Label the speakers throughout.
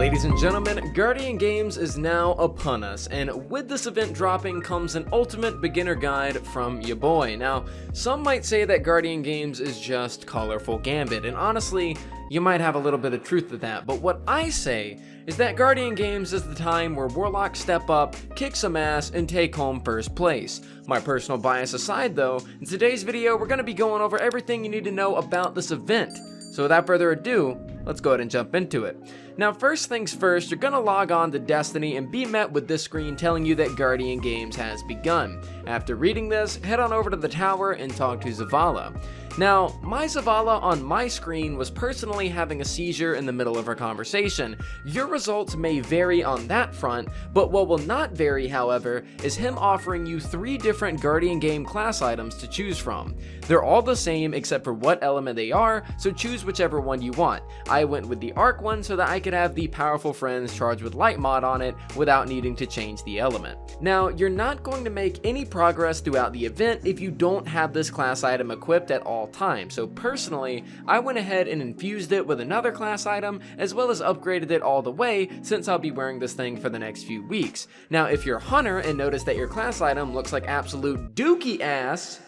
Speaker 1: Ladies and gentlemen, Guardian Games is now upon us, and with this event dropping comes an ultimate beginner guide from ya boy. Now, some might say that Guardian Games is just colorful Gambit, and honestly, you might have a little bit of truth to that, but what I say is that Guardian Games is the time where Warlocks step up, kick some ass, and take home first place. My personal bias aside though, in today's video we're going to be going over everything you need to know about this event. So without further ado, let's go ahead and jump into it. Now first things first, you're gonna log on to Destiny and be met with this screen telling you that Guardian Games has begun. After reading this, head on over to the tower and talk to Zavala. Now, my Zavala on my screen was personally having a seizure in the middle of our conversation. Your results may vary on that front, but what will not vary, however, is him offering you 3 different Guardian Game class items to choose from. They're all the same except for what element they are, so choose whichever one you want. I went with the Arc one so that I could have the Powerful Friends charged with Light mod on it without needing to change the element. Now, you're not going to make any progress throughout the event if you don't have this class item equipped at all times. So personally, I went ahead and infused it with another class item as well as upgraded it all the way since I'll be wearing this thing for the next few weeks. Now, if you're Hunter and notice that your class item looks like absolute dookie ass,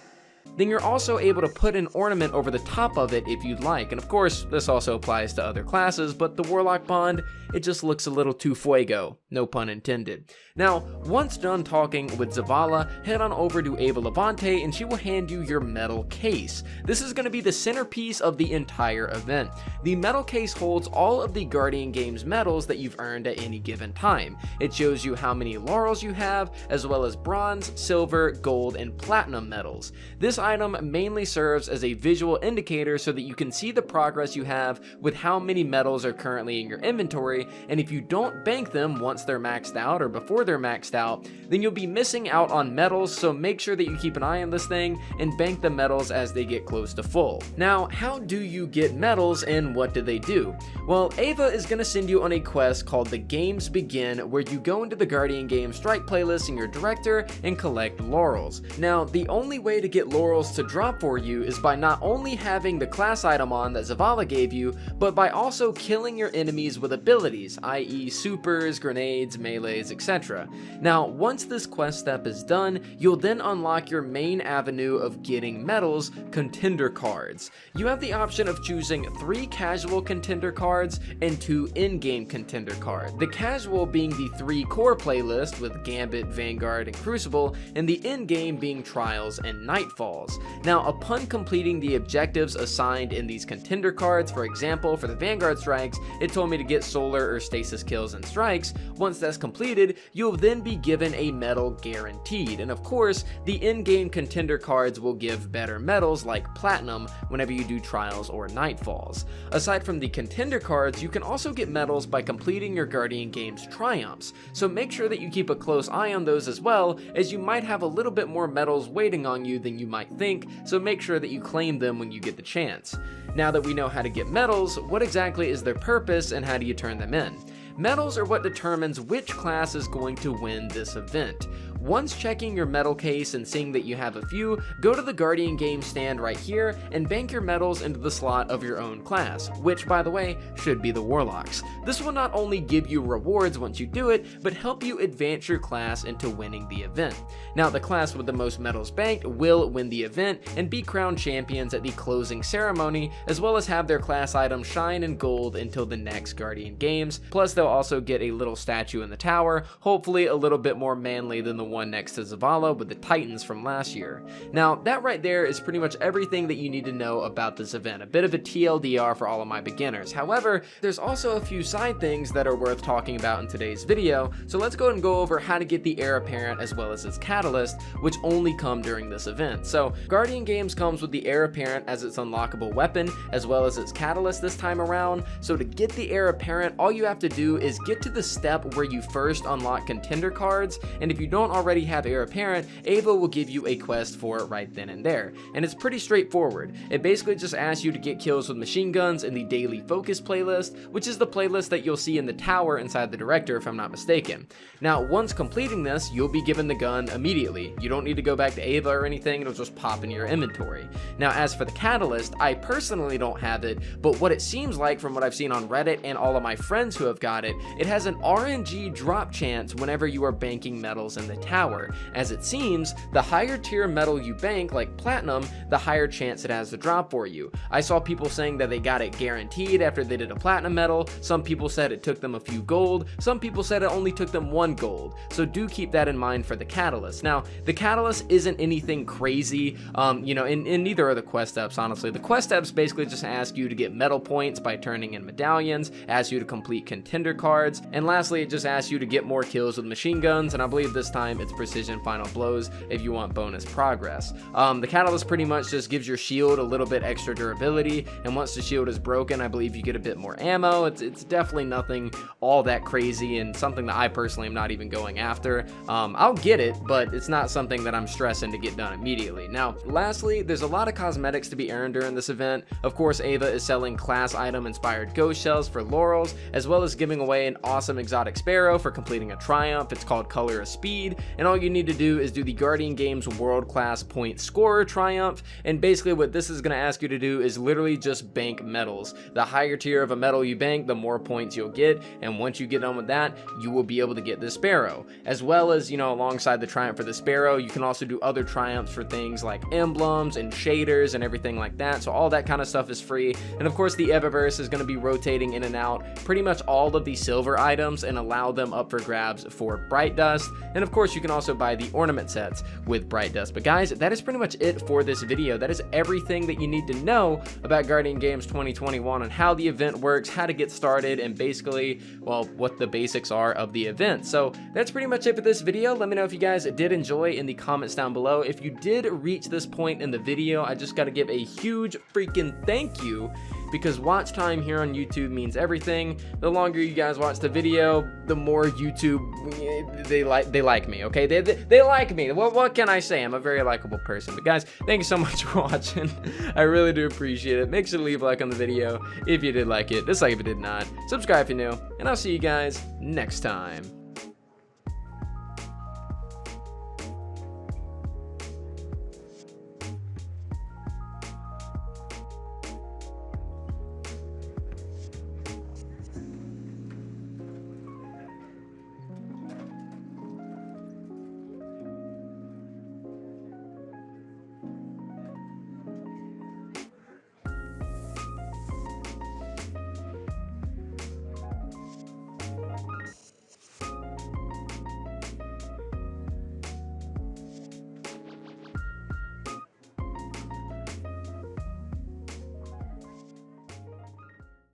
Speaker 1: then you're also able to put an ornament over the top of it if you'd like. And of course, this also applies to other classes, but the Warlock Bond, it just looks a little too fuego, no pun intended. Now, once done talking with Zavala, head on over to Ava Levante and she will hand you your metal case. This is going to be the centerpiece of the entire event. The metal case holds all of the Guardian Games medals that you've earned at any given time. It shows you how many laurels you have, as well as bronze, silver, gold, and platinum medals. This item mainly serves as a visual indicator so that you can see the progress you have with how many medals are currently in your inventory, and if you don't bank them once they're maxed out or before they're maxed out, then you'll be missing out on medals, so make sure that you keep an eye on this thing and bank the medals as they get close to full. Now, how do you get medals and what do they do? Well, Ava is going to send you on a quest called The Games Begin, where you go into the Guardian Games Strike playlist in your director and collect laurels. Now, the only way to get laurels to drop for you is by not only having the class item on that Zavala gave you, but by also killing your enemies with abilities, i.e. supers, grenades, melees, etc. Now, once this quest step is done, you'll then unlock your main avenue of getting medals, contender cards. You have the option of choosing 3 casual contender cards and 2 in-game contender cards. The casual being the 3 core playlist with Gambit, Vanguard, and Crucible, and the in-game being Trials and Nightfalls. Now, upon completing the objectives assigned in these contender cards, for example, for the Vanguard strikes, it told me to get solar or stasis kills and strikes. Once that's completed, you'll then be given a medal guaranteed. And of course, the in-game contender cards will give better medals like platinum whenever you do trials or nightfalls. Aside from the contender cards, you can also get medals by completing your Guardian Games triumphs. So make sure that you keep a close eye on those as well, as you might have a little bit more medals waiting on you than you might think, so make sure that you claim them when you get the chance. Now that we know how to get medals, what exactly is their purpose and how do you turn them in? Medals are what determines which class is going to win this event. Once checking your medal case and seeing that you have a few, go to the Guardian Games stand right here and bank your medals into the slot of your own class, which by the way, should be the Warlocks. This will not only give you rewards once you do it, but help you advance your class into winning the event. Now, the class with the most medals banked will win the event and be crowned champions at the closing ceremony, as well as have their class items shine in gold until the next Guardian Games. Plus, they'll also get a little statue in the tower, hopefully a little bit more manly than the one next to Zavala with the Titans from last year. Now, that right there is pretty much everything that you need to know about this event, a bit of a TLDR for all of my beginners. However, there's also a few side things that are worth talking about in today's video, so let's go ahead and go over how to get the Heir Apparent as well as its Catalyst, which only come during this event. So, Guardian Games comes with the Heir Apparent as its unlockable weapon, as well as its Catalyst this time around. So to get the Heir Apparent, all you have to do is get to the step where you first unlock contender cards, and if you don't already have Heir Apparent, Ava will give you a quest for it right then and there. And it's pretty straightforward. It basically just asks you to get kills with machine guns in the daily focus playlist, which is the playlist that you'll see in the tower inside the director if I'm not mistaken. Now, once completing this, you'll be given the gun immediately. You don't need to go back to Ava or anything, it'll just pop into your inventory. Now, as for the catalyst, I personally don't have it, but what it seems like from what I've seen on Reddit and all of my friends who have got it, it has an RNG drop chance whenever you are banking metals in the tower. As it seems, the higher tier metal you bank, like platinum, the higher chance it has to drop for you. I saw people saying that they got it guaranteed after they did a platinum medal. Some people said it took them a few gold. Some people said it only took them 1 gold. So do keep that in mind for the catalyst. Now, the catalyst isn't anything crazy, you know, and neither are the quest steps, honestly. The quest steps basically just ask you to get metal points by turning in medallions, ask you to complete contender cards, and lastly, it just asks you to get more kills with machine guns, and I believe this time it's precision final blows if you want bonus progress. The catalyst pretty much just gives your shield a little bit extra durability, and once the shield is broken, I believe you get a bit more ammo. It's definitely nothing all that crazy, and something that I personally am not even going after. I'll get it, but it's not something that I'm stressing to get done immediately. Now, lastly, there's a lot of cosmetics to be earned during this event. Of course, Ava is selling class item inspired ghost shells for laurels, as well as giving away an awesome exotic sparrow for completing a triumph. It's called Color of Speed, and all you need to do is do the Guardian Games World Class Point Scorer triumph, and basically what this is going to ask you to do is literally just bank medals. The higher tier of a medal you bank, the more points you'll get, and once you get done with that, you will be able to get the sparrow. As well as, you know, alongside the triumph for the sparrow, you can also do other triumphs for things like emblems and shaders and everything like that, so all that kind of stuff is free. And of course, the Evaverse is going to be rotating in and out pretty much all of the silver items and allow them up for grabs for Bright Dust. And of course, you can also buy the ornament sets with Bright Dust. But guys, that is pretty much it for this video. That is everything that you need to know about Guardian Games 2021 and how the event works, how to get started, and basically, well, what the basics are of the event. So that's pretty much it for this video. Let me know if you guys did enjoy in the comments down below. If you did reach this point in the video, I just got to give a huge freaking thank you, because watch time here on YouTube means everything. The longer you guys watch the video, the more YouTube, they like me, okay? They like me. What can I say? I'm a very likable person. But guys, thank you so much for watching. I really do appreciate it. Make sure to leave a like on the video if you did like it. Dislike if you did not. Subscribe if you're new. And I'll see you guys next time.